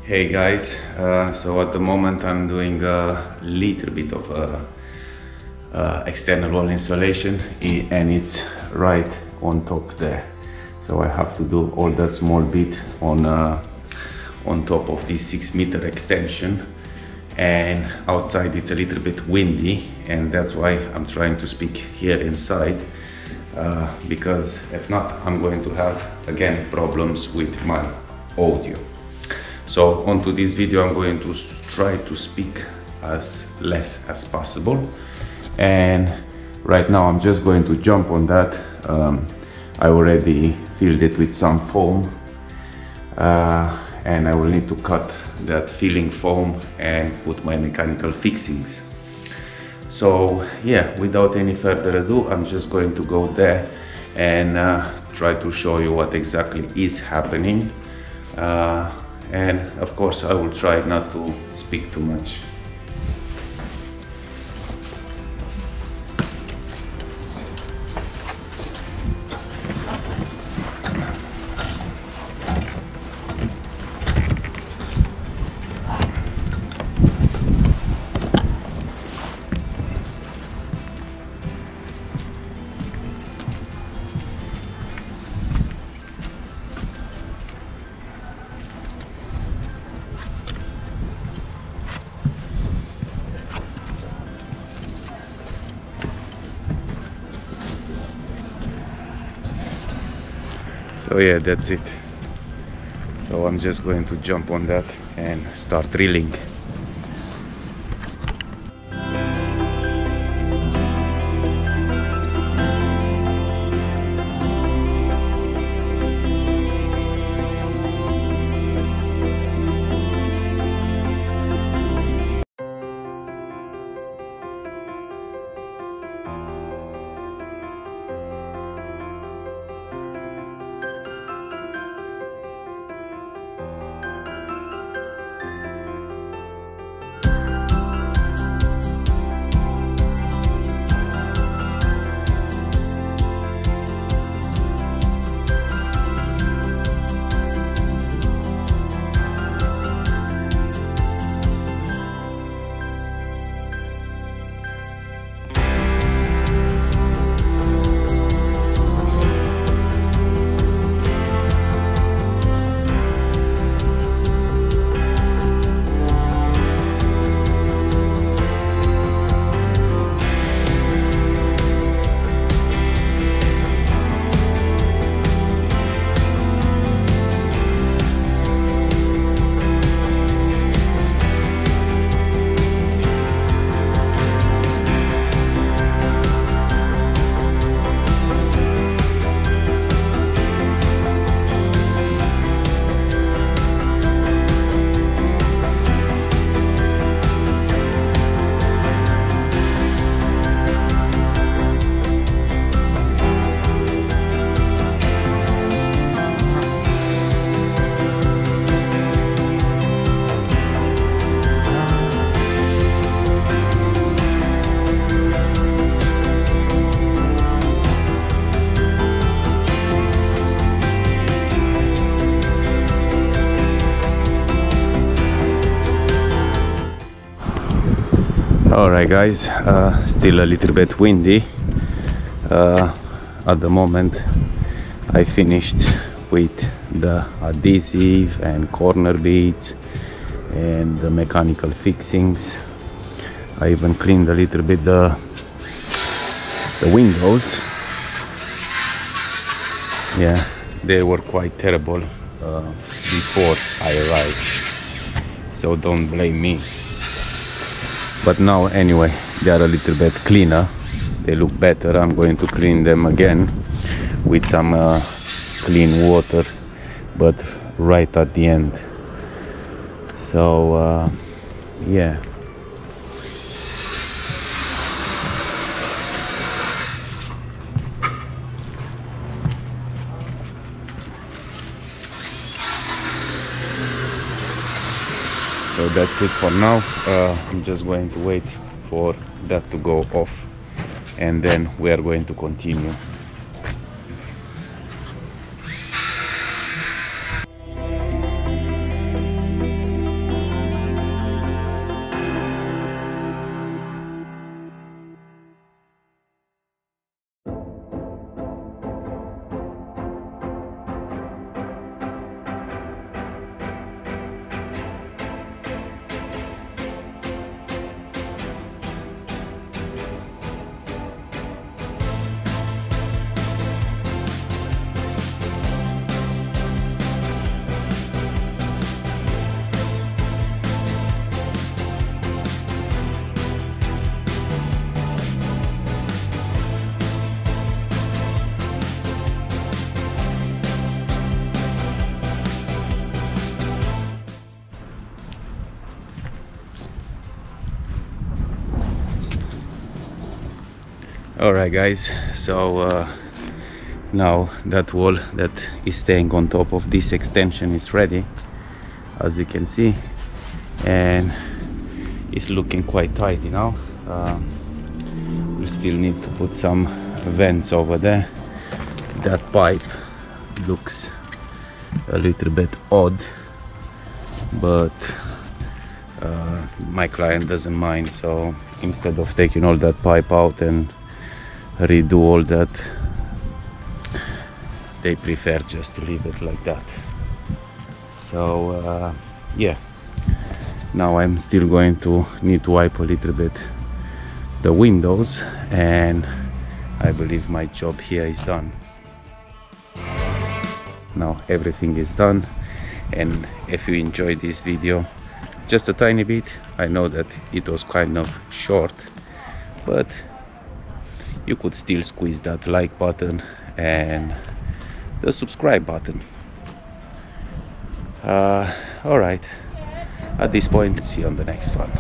Hey guys, so at the moment I'm doing a little bit of external wall insulation, and it's right on top there. So I have to do all that small bit on top of this 6-meter extension, and outside it's a little bit windy, and that's why I'm trying to speak here inside, because if not I'm going to have again problems with my audio. So onto this video I'm going to try to speak as less as possible, and right now I'm just going to jump on that. I already filled it with some foam, and I will need to cut that filling foam and put my mechanical fixings. So yeah, without any further ado, I'm just going to go there and try to show you what exactly is happening. And of course I will try not to speak too much. So yeah, that's it. So I'm just going to jump on that and start drilling. Alright guys, still a little bit windy. At the moment I finished with the adhesive and corner beads and the mechanical fixings. I even cleaned a little bit the windows. Yeah, they were quite terrible before I arrived, so don't blame me. But now anyway, they are a little bit cleaner, they look better. I'm going to clean them again with some clean water, but right at the end. So yeah. So that's it for now. I'm just going to wait for that to go off, and then we are going to continue. Alright guys, so now that wall that is staying on top of this extension is ready, as you can see, and it's looking quite tidy now. We still need to put some vents over there. That pipe looks a little bit odd, but my client doesn't mind, so instead of taking all that pipe out and redo all that, they prefer just to leave it like that. So yeah, now I'm still going to need to wipe a little bit the windows, and I believe my job here is done. Now everything is done, and if you enjoyed this video just a tiny bit, I know that it was kind of short, but you could still squeeze that like button and the subscribe button. Alright, at this point, see you on the next one.